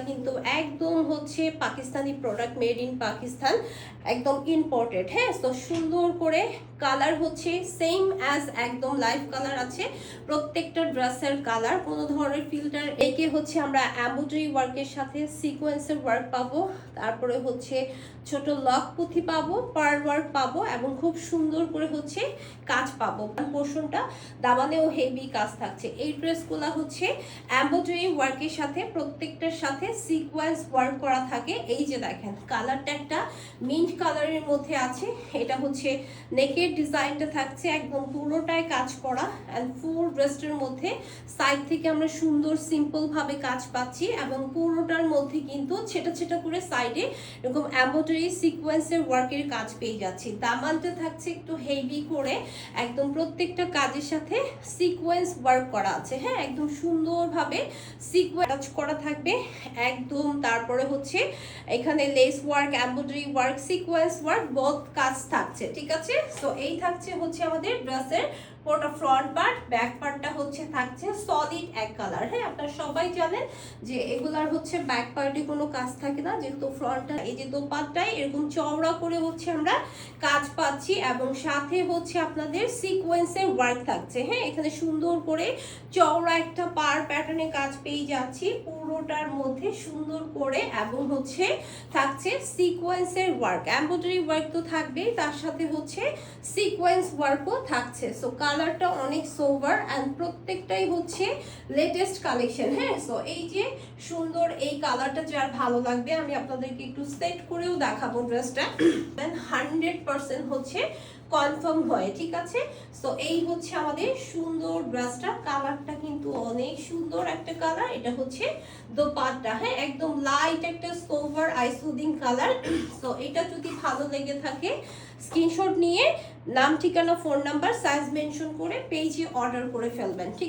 কিন্তু একদম হচ্ছে Pakistani product, made in Pakistan, একদম ইম্পোর্টেড। হ্যাঁ, তো সুন্দর করে কালার হচ্ছে সেম অ্যাজ একদম লাইভ কালার আছে প্রত্যেকটা ড্রেসের কালার, কোনো ধরনের ফিল্টার। একে হচ্ছে আমরা এমব্রয়ডারি ওয়ার্কের সাথে সিকোয়েন্সের ওয়ার্ক পাবো, তারপরে হচ্ছে ছোট লক পুঁথি পাবো, পার্ল ওয়ার্ক পাবো এবং খুব সুন্দর করে হচ্ছে কাজ পাবো। পোর্শনটা দামানেও হেভি কাজ থাকছে। এই ড্রেসগুলো হচ্ছে এমব্রয়ডারি ওয়ার্কের সাথে প্রত্যেকটার সাথে সিকোয়েন্স ওয়ার্ক করা থাকে। এই যে দেখেন কালারটা একটা মিন্ট কালারের মধ্যে আছে, এটা হচ্ছে নেকের ডিজাইনটা থাকছে একদম পুরোটাই কাজ করা অ্যান্ড ফুল ড্রেসটার মধ্যে সাইড থেকে আমরা সুন্দর সিম্পল ভাবে কাজ পাচ্ছি এবং পুরোটার মধ্যে কিন্তু ছেটা ছেটা করে সাইডে এরকম এমব্রয়ডারি সিকোয়েন্সের ওয়ার্কের কাজ পেয়ে যাচ্ছি। দামানটা থাকছে একটু হেভি করে, একদম প্রত্যেকটা কাজের সাথে সিকোয়েন্স ওয়ার্ক করা আছে। হ্যাঁ, একদম সুন্দরভাবে সিকোয়েন্স করা থাকবে একদম। তারপরে হচ্ছে এখানে less work, embroidery work, sequence work both কাজ থাকছে। ঠিক আছে, তো এই থাকছে হচ্ছে আমাদের ড্রেসের পুরোটা ফ্রন্ট পার্ট। ব্যাক পার্টটা হচ্ছে থাকছে সলিড এক কালার। হ্যাঁ, আপনারা সবাই জানেন যে এগুলার হচ্ছে ব্যাক পার্টে কোনো কাজ থাকে না, যেহেতু ফ্রন্টটা এই যে দোপাট্টায় এরকম চওড়া করে হচ্ছে আমরা কাজ পাচ্ছি এবং সাথে হচ্ছে আপনাদের সিকোয়েন্সের ওয়ার্ক থাকছে। হ্যাঁ, এখানে সুন্দর করে চওড়া একটা পার প্যাটার্নে কাজ পেয়ে যাচ্ছি পুরোটার মধ্যে সুন্দর করে, এবং হচ্ছে থাকছে সিকোয়েন্সের ওয়ার্ক, এমব্রয়ডারি ওয়ার্ক তো থাকবেই, তার সাথে হচ্ছে সিকোয়েন্স ওয়ার্কও থাকছে। সো কালারটা অনেক সোভার অ্যান্ড প্রত্যেকটাই হচ্ছে লেটেস্ট কালেকশন। হ্যাঁ, সো এই যে সুন্দর এই কালারটা যার ভালো লাগবে আমি আপনাদেরকে একটু সেট করেও দেখাবো ড্রেসটা, 100% হচ্ছে কনফার্ম হয়। ঠিক আছে, সো এই হচ্ছে আমাদের সুন্দর ড্রেসটা। কালারটা কিন্তু অনেক সুন্দর একটা কালার, এটা হচ্ছে দোপাট্টা। হ্যাঁ, একদম লাইট একটা সোভার আইসুদিং কালার। সো এটা যদি ভালো লেগে থাকে স্ক্রিনশট নিয়ে নাম, ঠিকানা, ফোন নাম্বার, সাইজ মেনশন করে পেজে অর্ডার করে ফেলবেন। ঠিক